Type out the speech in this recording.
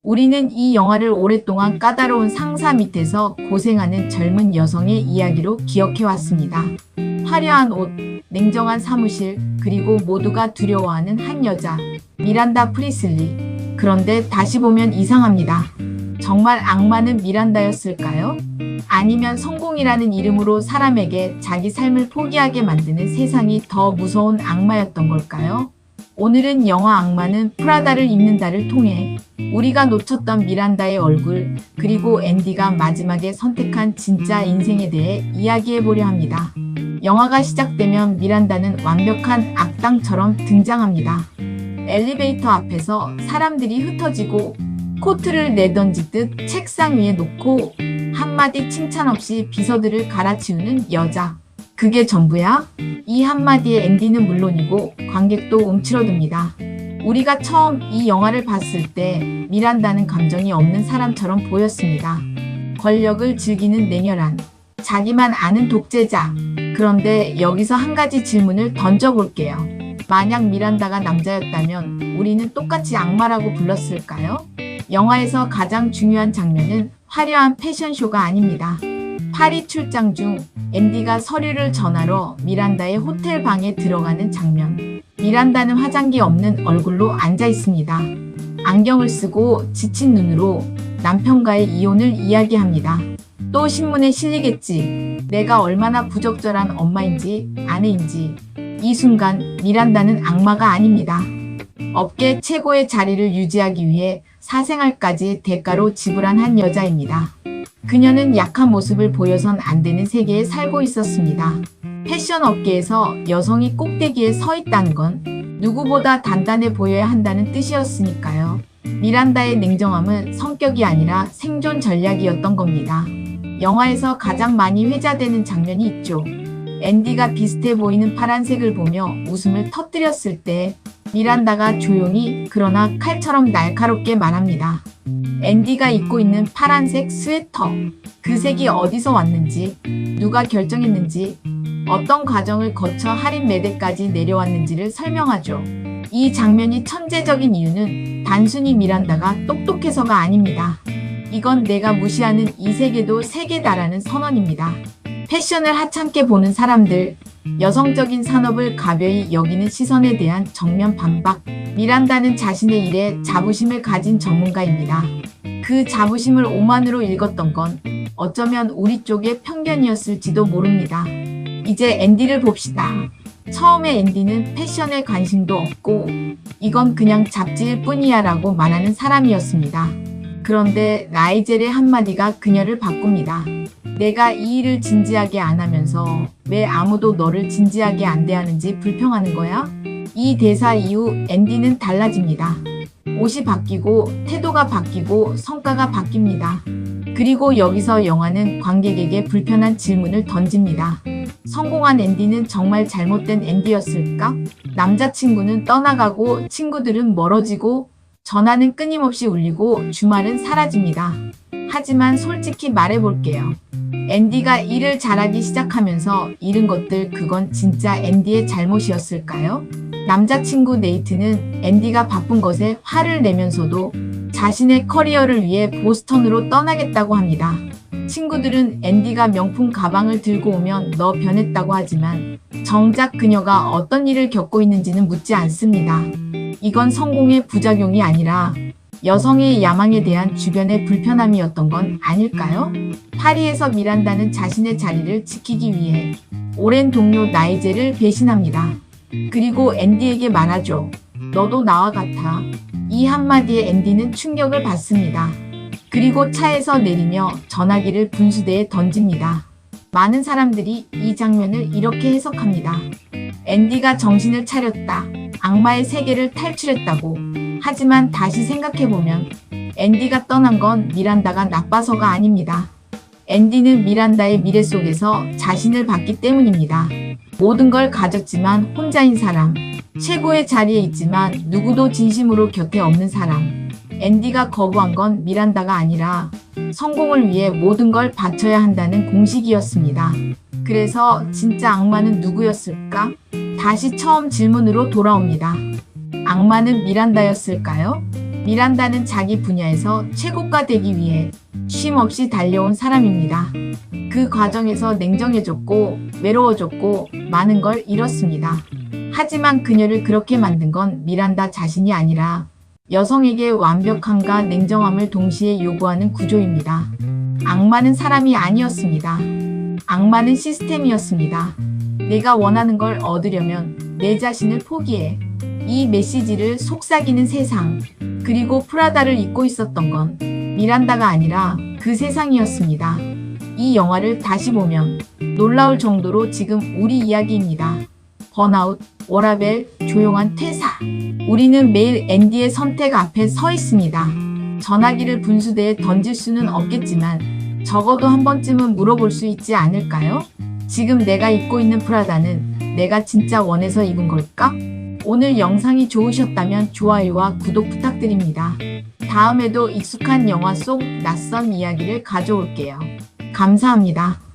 우리는 이 영화를 오랫동안 까다로운 상사 밑에서 고생하는 젊은 여성의 이야기로 기억해왔습니다. 화려한 옷, 냉정한 사무실, 그리고 모두가 두려워하는 한 여자, 미란다 프리슬리. 그런데 다시 보면 이상합니다. 정말 악마는 미란다였을까요? 아니면 성공이라는 이름으로 사람에게 자기 삶을 포기하게 만드는 세상이 더 무서운 악마였던 걸까요? 오늘은 영화 악마는 프라다를 입는다를 통해 우리가 놓쳤던 미란다의 얼굴, 그리고 앤디가 마지막에 선택한 진짜 인생에 대해 이야기해보려 합니다. 영화가 시작되면 미란다는 완벽한 악당처럼 등장합니다. 엘리베이터 앞에서 사람들이 흩어지고 코트를 내던지듯 책상 위에 놓고 한마디 칭찬 없이 비서들을 갈아치우는 여자. 그게 전부야? 이 한마디에 앤디는 물론이고 관객도 움츠러듭니다. 우리가 처음 이 영화를 봤을 때 미란다는 감정이 없는 사람처럼 보였습니다. 권력을 즐기는 냉혈한, 자기만 아는 독재자. 그런데 여기서 한 가지 질문을 던져볼게요. 만약 미란다가 남자였다면 우리는 똑같이 악마라고 불렀을까요? 영화에서 가장 중요한 장면은 화려한 패션쇼가 아닙니다. 파리 출장 중 앤디가 서류를 전하러 미란다의 호텔 방에 들어가는 장면. 미란다는 화장기 없는 얼굴로 앉아 있습니다. 안경을 쓰고 지친 눈으로 남편과의 이혼을 이야기합니다. 또 신문에 실리겠지. 내가 얼마나 부적절한 엄마인지, 아내인지. 이 순간 미란다는 악마가 아닙니다. 업계 최고의 자리를 유지하기 위해 사생활까지 대가로 지불한 한 여자입니다. 그녀는 약한 모습을 보여선 안 되는 세계에 살고 있었습니다. 패션 업계에서 여성이 꼭대기에 서 있다는 건 누구보다 단단해 보여야 한다는 뜻이었으니까요. 미란다의 냉정함은 성격이 아니라 생존 전략이었던 겁니다. 영화에서 가장 많이 회자되는 장면이 있죠. 앤디가 비슷해 보이는 파란색을 보며 웃음을 터뜨렸을 때 미란다가 조용히 그러나 칼처럼 날카롭게 말합니다. 앤디가 입고 있는 파란색 스웨터. 그 색이 어디서 왔는지, 누가 결정했는지, 어떤 과정을 거쳐 할인 매대까지 내려왔는지를 설명하죠. 이 장면이 천재적인 이유는 단순히 미란다가 똑똑해서가 아닙니다. 이건 내가 무시하는 이 세계도 세계다라는 선언입니다. 패션을 하찮게 보는 사람들, 여성적인 산업을 가벼이 여기는 시선에 대한 정면 반박. 미란다는 자신의 일에 자부심을 가진 전문가입니다. 그 자부심을 오만으로 읽었던 건 어쩌면 우리 쪽의 편견이었을지도 모릅니다. 이제 앤디를 봅시다. 처음에 앤디는 패션에 관심도 없고 이건 그냥 잡지일 뿐이야 라고 말하는 사람이었습니다. 그런데 라이젤의 한마디가 그녀를 바꿉니다. 내가 이 일을 진지하게 안 하면서 왜 아무도 너를 진지하게 안 대하는지 불평하는 거야? 이 대사 이후 앤디는 달라집니다. 옷이 바뀌고 태도가 바뀌고 성과가 바뀝니다. 그리고 여기서 영화는 관객에게 불편한 질문을 던집니다. 성공한 앤디는 정말 잘못된 앤디였을까? 남자친구는 떠나가고 친구들은 멀어지고 전화는 끊임없이 울리고 주말은 사라집니다. 하지만 솔직히 말해볼게요. 앤디가 일을 잘하기 시작하면서 잃은 것들, 그건 진짜 앤디의 잘못이었을까요? 남자친구 네이트는 앤디가 바쁜 것에 화를 내면서도 자신의 커리어를 위해 보스턴으로 떠나겠다고 합니다. 친구들은 앤디가 명품 가방을 들고 오면 너 변했다고 하지만 정작 그녀가 어떤 일을 겪고 있는지는 묻지 않습니다. 이건 성공의 부작용이 아니라 여성의 야망에 대한 주변의 불편함이었던 건 아닐까요? 파리에서 미란다는 자신의 자리를 지키기 위해 오랜 동료 나이젤을 배신합니다. 그리고 앤디에게 말하죠. 너도 나와 같아. 이 한마디에 앤디는 충격을 받습니다. 그리고 차에서 내리며 전화기를 분수대에 던집니다. 많은 사람들이 이 장면을 이렇게 해석합니다. 앤디가 정신을 차렸다. 악마의 세계를 탈출했다고. 하지만 다시 생각해보면 앤디가 떠난 건 미란다가 나빠서가 아닙니다. 앤디는 미란다의 미래 속에서 자신을 봤기 때문입니다. 모든 걸 가졌지만 혼자인 사람, 최고의 자리에 있지만 누구도 진심으로 곁에 없는 사람. 앤디가 거부한 건 미란다가 아니라 성공을 위해 모든 걸 바쳐야 한다는 공식이었습니다. 그래서 진짜 악마는 누구였을까? 다시 처음 질문으로 돌아옵니다. 악마는 미란다였을까요? 미란다는 자기 분야에서 최고가 되기 위해 쉼 없이 달려온 사람입니다. 그 과정에서 냉정해졌고 외로워졌고 많은 걸 잃었습니다. 하지만 그녀를 그렇게 만든 건 미란다 자신이 아니라 여성에게 완벽함과 냉정함을 동시에 요구하는 구조입니다. 악마는 사람이 아니었습니다. 악마는 시스템이었습니다. 내가 원하는 걸 얻으려면 내 자신을 포기해. 이 메시지를 속삭이는 세상, 그리고 프라다를 입고 있었던 건 미란다가 아니라 그 세상이었습니다. 이 영화를 다시 보면 놀라울 정도로 지금 우리 이야기입니다. 번아웃, 워라밸, 조용한 퇴사. 우리는 매일 앤디의 선택 앞에 서 있습니다. 전화기를 분수대에 던질 수는 없겠지만 적어도 한 번쯤은 물어볼 수 있지 않을까요? 지금 내가 입고 있는 프라다는 내가 진짜 원해서 입은 걸까? 오늘 영상이 좋으셨다면 좋아요와 구독 부탁드립니다. 다음에도 익숙한 영화 속 낯선 이야기를 가져올게요. 감사합니다.